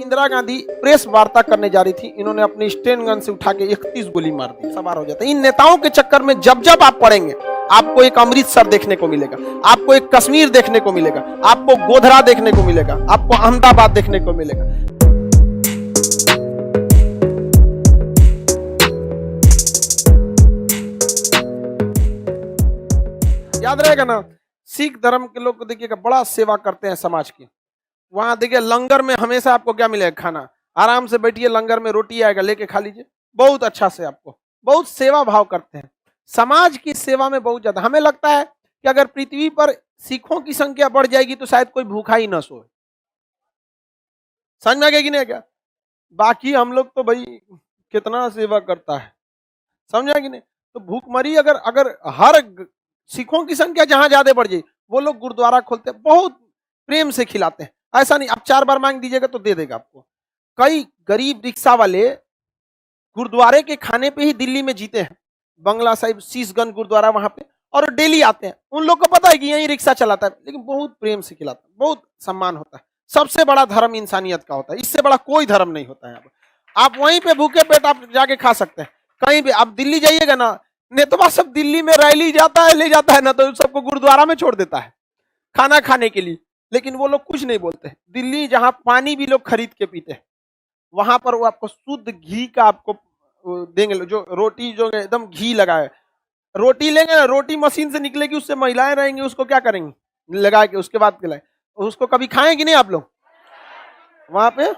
Indira Gandhi press वार्ता करने जा रही थी, इन्होंने अपनी स्टेन गन से उठा के 31 गोली मार दी, सवार हो जाता है। इन नेताओं के चक्कर में जब जब आप पढ़ेंगे, आपको एक अमृतसर देखने को मिलेगा, आपको एक कश्मीर देखने को मिलेगा, आपको गोधरा देखने को मिलेगा, आपको अहमदाबाद देखने को मिलेगा। याद रहेगा ना, सिख धर्म के लोग को देखिएगा बड़ा सेवा करते हैं समाज की। वहां देखिए लंगर में हमेशा आपको क्या मिलेगा, खाना। आराम से बैठिए, लंगर में रोटी आएगा, लेके खा लीजिए, बहुत अच्छा से। आपको बहुत सेवा भाव करते हैं, समाज की सेवा में बहुत ज्यादा। हमें लगता है कि अगर पृथ्वी पर सिखों की संख्या बढ़ जाएगी तो शायद कोई भूखा ही न सोए। समझ में आ गया कि नहीं क्या? बाकी हम लोग तो भाई कितना सेवा करता है, समझ आया कि नहीं? तो भूखमरी अगर हर सिखों की संख्या जहां ज्यादा बढ़ जाए, वो लोग गुरुद्वारा खोलते हैं, बहुत प्रेम से खिलाते हैं। ऐसा नहीं आप 4 बार मांग दीजिएगा तो दे देगा आपको। कई गरीब रिक्शा वाले गुरुद्वारे के खाने पे ही दिल्ली में जीते हैं। बंगला साहिब शीशगंज गुरुद्वारा वहां पे, और डेली आते हैं। उन लोग को पता है कि यही रिक्शा चलाता है, लेकिन बहुत प्रेम से खिलाता है, बहुत सम्मान होता है। सबसे बड़ा धर्म इंसानियत का होता है, इससे बड़ा कोई धर्म नहीं होता है। आप वहीं पे भूखे पेट आप जाके खा सकते हैं। कहीं भी आप दिल्ली जाइएगा ना, नेतवा सब दिल्ली में रैली जाता है, ले जाता है ना, तो सबको गुरुद्वारा में छोड़ देता है खाना खाने के लिए, लेकिन वो लोग कुछ नहीं बोलते। दिल्ली जहां पानी भी लोग खरीद के पीते हैं, वहां पर वो आपको शुद्ध घी का आपको देंगे, जो रोटी जो एकदम घी लगाए रोटी लेंगे ना, रोटी मशीन से निकलेगी, उससे महिलाएं रहेंगी, उसको क्या करेंगी लगा के, उसके बाद खिलाए। उसको कभी खाएंगे नहीं आप लोग? वहां पे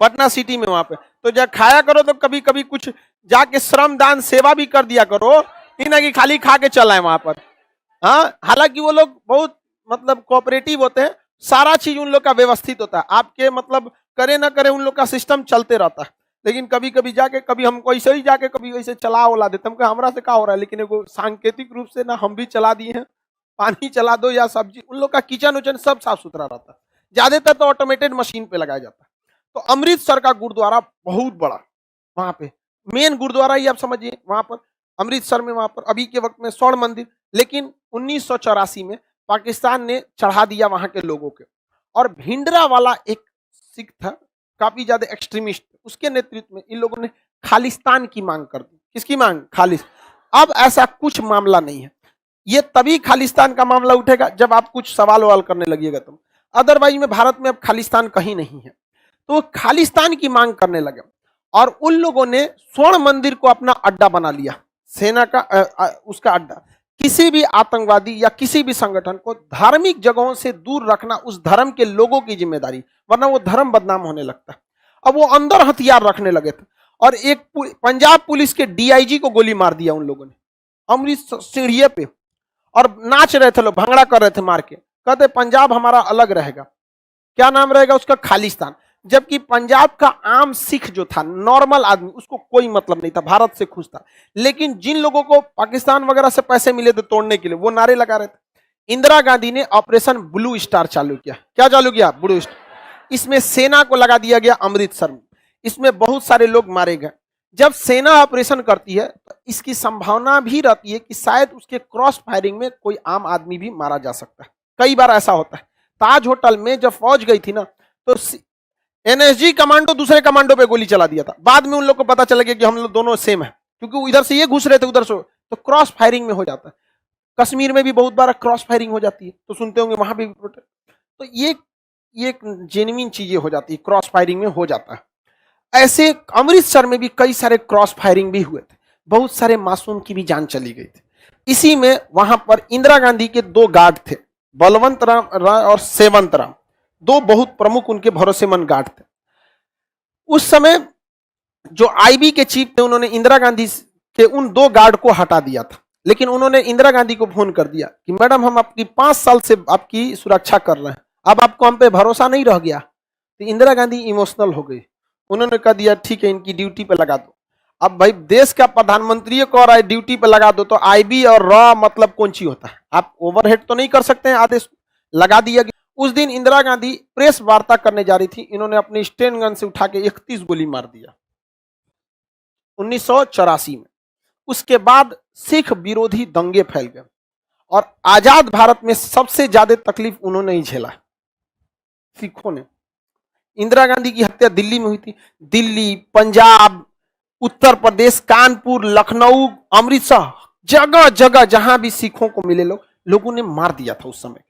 पटना सिटी में वहां पे तो जब खाया करो तो कभी कभी कुछ जाके श्रम दान सेवा भी कर दिया करो, ही ना कि खाली खा के चला है वहां पर। हाँ, हालांकि वो लोग बहुत मतलब कोऑपरेटिव होते हैं, सारा चीज उन लोग का व्यवस्थित होता है। आपके मतलब करे ना करे उन लोग का सिस्टम चलते रहता है। लेकिन कभी कभी जाके, कभी हमको ऐसे ही जाके कभी वैसे चला उला देते, हमको हमरा से क्या हो रहा है, लेकिन एगो सांकेतिक रूप से ना हम भी चला दिए हैं, पानी चला दो या सब्जी। उन लोग का किचन उचन सब साफ सुथरा रहता है, ज्यादातर तो ऑटोमेटेड मशीन पे लगाया जाता है। तो अमृतसर का गुरुद्वारा बहुत बड़ा, वहां पे मेन गुरुद्वारा ही आप समझिए वहां पर अमृतसर में। वहां पर अभी के वक्त में स्वर्ण मंदिर, लेकिन 1984 में पाकिस्तान ने चढ़ा दिया वहां के लोगों के। और भिंडरा वाला एक सिख था, काफी ज्यादा एक्सट्रीमिस्ट, उसके नेतृत्व में इन लोगों ने खालिस्तान की मांग कर दी। किसकी मांग? खालिस। अब ऐसा कुछ मामला नहीं है, ये तभी खालिस्तान का मामला उठेगा जब आप कुछ सवाल ववाल करने लगिएगा तुम। अदरवाइज में भारत में अब खालिस्तान कहीं नहीं है। तो खालिस्तान की मांग करने लगे, और उन लोगों ने स्वर्ण मंदिर को अपना अड्डा बना लिया, सेना का उसका अड्डा। किसी भी आतंकवादी या किसी भी संगठन को धार्मिक जगहों से दूर रखना उस धर्म के लोगों की जिम्मेदारी, वरना वो धर्म बदनाम होने लगता है। अब वो अंदर हथियार रखने लगे थे, और एक पंजाब पुलिस के डीआईजी को गोली मार दिया उन लोगों ने अमृतसर सीढ़िए पे। और नाच रहे थे लोग, भंगड़ा कर रहे थे मार के, कहते पंजाब हमारा अलग रहेगा। क्या नाम रहेगा उसका? खालिस्तान। जबकि पंजाब का आम सिख जो था, नॉर्मल आदमी, उसको कोई मतलब नहीं था, भारत से खुश था। लेकिन जिन लोगों को पाकिस्तान वगैरह से पैसे मिले थे तोड़ने के लिए, वो नारे लगा रहे थे। इंदिरा गांधी ने ऑपरेशन ब्लू स्टार चालू किया। क्या चालू किया? Blue star. इसमें सेना को लगा दिया गया अमृतसर में, इसमें बहुत सारे लोग मारे गए। जब सेना ऑपरेशन करती है तो इसकी संभावना भी रहती है कि शायद उसके क्रॉस फायरिंग में कोई आम आदमी भी मारा जा सकता है। कई बार ऐसा होता है। ताज होटल में जब फौज गई थी ना, तो एनएसजी कमांडो दूसरे कमांडो पे गोली चला दिया था। बाद में उन लोग को पता चला गया कि हम लोग दोनों सेम है, क्योंकि इधर से ये घुस रहे थे उधर से, तो क्रॉस फायरिंग में हो जाता है। कश्मीर में भी बहुत बार क्रॉस फायरिंग हो जाती है, तो सुनते होंगे वहां भी। तो ये जेन्युइन चीजें हो जाती है, क्रॉस फायरिंग में हो जाता है। ऐसे अमृतसर में भी कई सारे क्रॉस फायरिंग भी हुए थे, बहुत सारे मासूम की भी जान चली गई थी। इसी में वहां पर इंदिरा गांधी के 2 गार्ड थे, बलवंत राम राय और सेवंत राम, 2 बहुत प्रमुख उनके भरोसेमंद गार्ड थे। उस समय जो आईबी के चीफ थे, उन्होंने इंदिरा गांधी के उन 2 गार्ड को हटा दिया था। लेकिन उन्होंने इंदिरा गांधी को फोन कर दिया कि मैडम, हम आपकी 5 साल से आपकी सुरक्षा कर रहे हैं, अब आपको हम पे भरोसा नहीं रह गया। तो इंदिरा गांधी इमोशनल हो गई, उन्होंने कह दिया ठीक है, इनकी ड्यूटी पे लगा दो। अब भाई देश का प्रधानमंत्री कह रहा है ड्यूटी पे लगा दो, तो आईबी और रॉ मतलब कौन सी होता है? आप ओवरहेड तो नहीं कर सकते हैं, आदेश लगा दिया गया। उस दिन इंदिरा गांधी प्रेस वार्ता करने जा रही थी, इन्होंने अपनी स्टेन गन से उठा के 31 गोली मार दिया 1984 में। उसके बाद सिख विरोधी दंगे फैल गए, और आजाद भारत में सबसे ज्यादा तकलीफ उन्होंने ही झेला, सिखों ने। इंदिरा गांधी की हत्या दिल्ली में हुई थी। दिल्ली, पंजाब, उत्तर प्रदेश, कानपुर, लखनऊ, अमृतसर, जगह जगह जहां भी सिखों को मिले लोगों ने मार दिया था उस समय।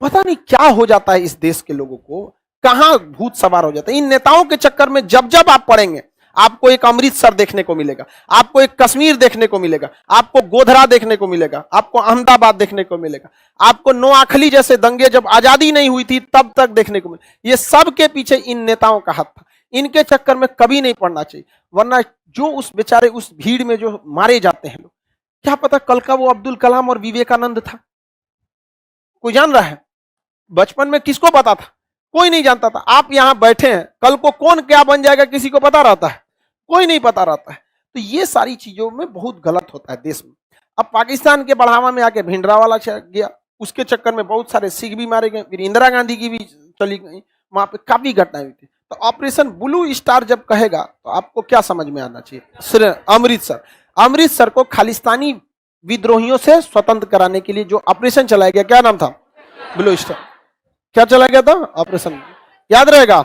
पता नहीं क्या हो जाता है इस देश के लोगों को, कहां भूत सवार हो जाता है इन नेताओं के चक्कर में। जब जब आप पढ़ेंगे आपको एक अमृतसर देखने को मिलेगा, आपको एक कश्मीर देखने को मिलेगा, आपको गोधरा देखने को मिलेगा, आपको अहमदाबाद देखने को मिलेगा, आपको नोआखली जैसे दंगे जब आजादी नहीं हुई थी तब तक देखने को मिलेगा। ये सब के पीछे इन नेताओं का हाथ था। इनके चक्कर में कभी नहीं पड़ना चाहिए, वरना जो उस बेचारे उस भीड़ में जो मारे जाते हैं लोग, क्या पता कल का वो अब्दुल कलाम और विवेकानंद था। कोई जान रहा है? बचपन में किसको पता था? कोई नहीं जानता था। आप यहां बैठे हैं, कल को कौन क्या बन जाएगा किसी को पता रहता है? कोई नहीं पता रहता है। तो ये सारी चीजों में बहुत गलत होता है देश में। अब पाकिस्तान के बढ़ावा में आके भिंडरावाला गया, उसके चक्कर में बहुत सारे सिख भी मारे गए, फिर इंदिरा गांधी की भी चली गई, वहां पे काफी घटनाएं हुई थी। तो ऑपरेशन ब्लू स्टार जब कहेगा तो आपको क्या समझ में आना चाहिए? अमृतसर, अमृतसर को खालिस्तानी विद्रोहियों से स्वतंत्र कराने के लिए जो ऑपरेशन चलाया गया, क्या नाम था? Blue star. क्या चला गया था? ऑपरेशन, याद रहेगा।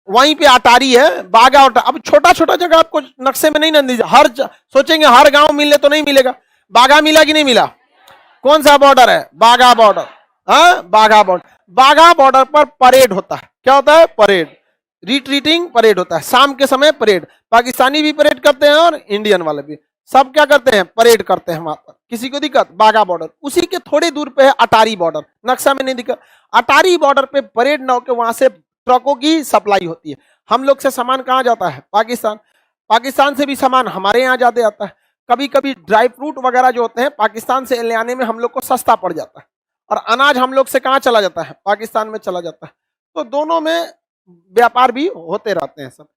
वहीं पे अटारी है, बागा। अब छोटा छोटा जगह आपको नक्शे में नहीं नंदी, सोचेंगे हर गांव मिलने तो नहीं मिलेगा। बागा मिला कि नहीं मिला? कौन सा बॉर्डर है? बागा बॉर्डर। हाँ, बागा बॉर्डर। बागा बॉर्डर पर परेड होता है। क्या होता है? परेड, रिट्रीटिंग परेड होता है। शाम के समय परेड, पाकिस्तानी भी परेड करते हैं और इंडियन वाले भी, सब क्या करते हैं? परेड करते हैं वहां पर। किसी को दिक्कत? बागा बॉर्डर। उसी के थोड़ी दूर पे है अटारी बॉर्डर, नक्शा में नहीं दिक्कत। अटारी बॉर्डर पे परेड न होकर वहां से ट्रकों की सप्लाई होती है। हम लोग से सामान कहाँ जाता है? पाकिस्तान। पाकिस्तान से भी सामान हमारे यहाँ जाते आता है। कभी कभी ड्राई फ्रूट वगैरह जो होते हैं पाकिस्तान से ले आने में हम लोग को सस्ता पड़ जाता है, और अनाज हम लोग से कहाँ चला जाता है? पाकिस्तान में चला जाता है। तो दोनों में व्यापार भी होते रहते हैं सब।